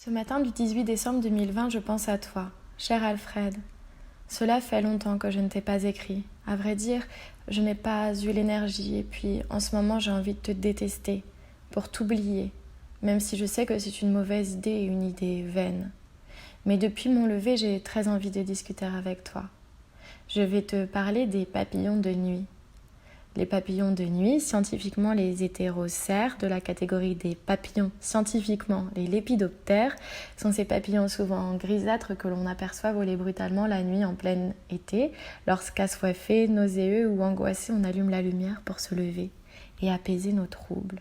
Ce matin du 18 décembre 2020, je pense à toi, cher Alfred. Cela fait longtemps que je ne t'ai pas écrit. À vrai dire, je n'ai pas eu l'énergie et puis en ce moment j'ai envie de te détester, pour t'oublier, même si je sais que c'est une mauvaise idée et une idée vaine. Mais depuis mon lever, j'ai très envie de discuter avec toi. Je vais te parler des papillons de nuit. Les papillons de nuit, scientifiquement les hétérocères, de la catégorie des papillons, scientifiquement les lépidoptères, sont ces papillons souvent grisâtres que l'on aperçoit voler brutalement la nuit en plein été, lorsqu'assoiffé, nauséeux ou angoissé, on allume la lumière pour se lever et apaiser nos troubles.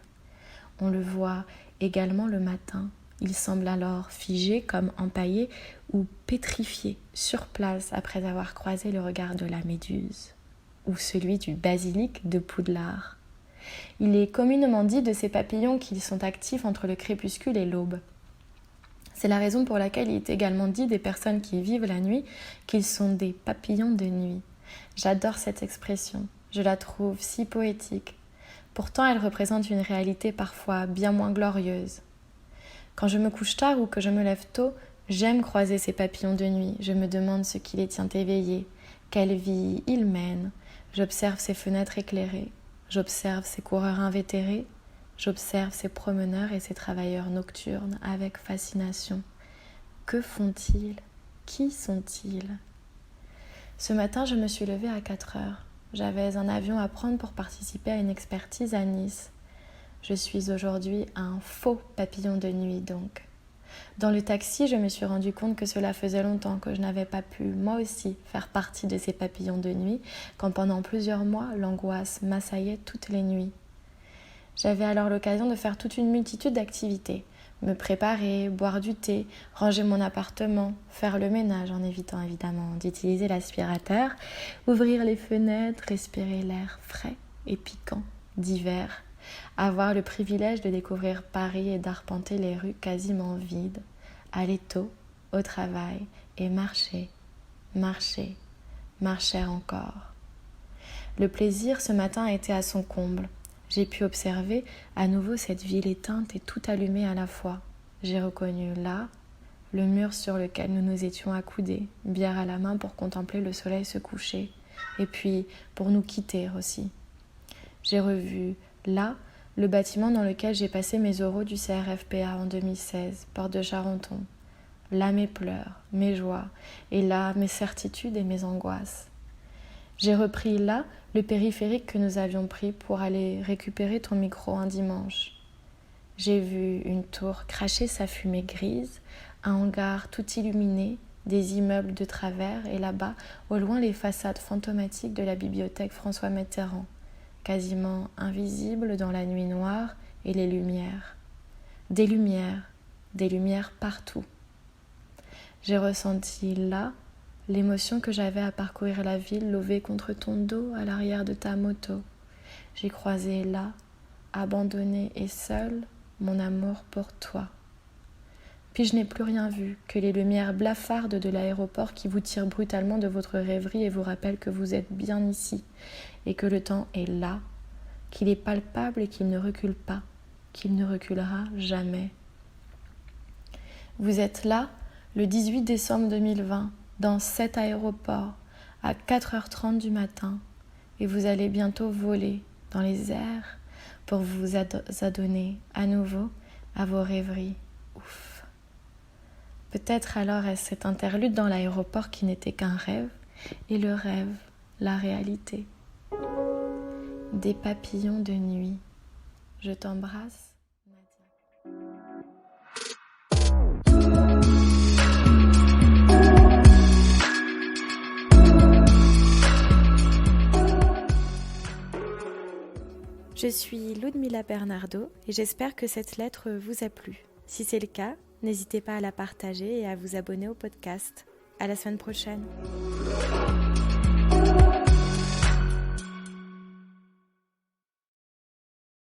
On le voit également le matin. Il semble alors figé comme empaillé ou pétrifié sur place après avoir croisé le regard de la méduse ou celui du basilic de Poudlard. Il est communément dit de ces papillons qu'ils sont actifs entre le crépuscule et l'aube. C'est la raison pour laquelle il est également dit des personnes qui vivent la nuit qu'ils sont des papillons de nuit. J'adore cette expression, je la trouve si poétique. Pourtant, elle représente une réalité parfois bien moins glorieuse. Quand je me couche tard ou que je me lève tôt, j'aime croiser ces papillons de nuit. Je me demande ce qui les tient éveillés, quelle vie ils mènent. J'observe ces fenêtres éclairées, j'observe ces coureurs invétérés, j'observe ces promeneurs et ces travailleurs nocturnes avec fascination. Que font-ils? Qui sont-ils? Ce matin, je me suis levée à 4 heures. J'avais un avion à prendre pour participer à une expertise à Nice. Je suis aujourd'hui un faux papillon de nuit donc. Dans le taxi, je me suis rendu compte que cela faisait longtemps que je n'avais pas pu, moi aussi, faire partie de ces papillons de nuit, quand pendant plusieurs mois, l'angoisse m'assaillait toutes les nuits. J'avais alors l'occasion de faire toute une multitude d'activités. Me préparer, boire du thé, ranger mon appartement, faire le ménage en évitant évidemment d'utiliser l'aspirateur, ouvrir les fenêtres, respirer l'air frais et piquant d'hiver, avoir le privilège de découvrir Paris et d'arpenter les rues quasiment vides, aller tôt au travail et marcher encore. Le plaisir ce matin a été à son comble. J'ai pu observer à nouveau cette ville éteinte et tout allumée à la fois. J'ai reconnu là le mur sur lequel nous nous étions accoudés, bière à la main pour contempler le soleil se coucher, et puis pour nous quitter aussi. J'ai revu là le bâtiment dans lequel j'ai passé mes oraux du CRFPA en 2016, porte de Charenton. Là mes pleurs, mes joies, et là mes certitudes et mes angoisses. J'ai repris là le périphérique que nous avions pris pour aller récupérer ton micro un dimanche. J'ai vu une tour cracher sa fumée grise, un hangar tout illuminé, des immeubles de travers et là-bas, au loin, les façades fantomatiques de la bibliothèque François Mitterrand, quasiment invisibles dans la nuit noire et les lumières. Des lumières partout. J'ai ressenti là l'émotion que j'avais à parcourir la ville levée contre ton dos à l'arrière de ta moto. J'ai croisé là, abandonné et seul, mon amour pour toi. Puis je n'ai plus rien vu que les lumières blafardes de l'aéroport qui vous tirent brutalement de votre rêverie et vous rappellent que vous êtes bien ici et que le temps est là, qu'il est palpable et qu'il ne recule pas, qu'il ne reculera jamais. Vous êtes là, le 18 décembre 2020, dans cet aéroport, à 4h30 du matin, et vous allez bientôt voler dans les airs pour vous adonner à nouveau à vos rêveries. Ouf. Peut-être alors est-ce cet interlude dans l'aéroport qui n'était qu'un rêve, et le rêve, la réalité. Des papillons de nuit. Je t'embrasse, Nadia. Je suis Ludmila Bernardo et j'espère que cette lettre vous a plu. Si c'est le cas, n'hésitez pas à la partager et à vous abonner au podcast. À la semaine prochaine.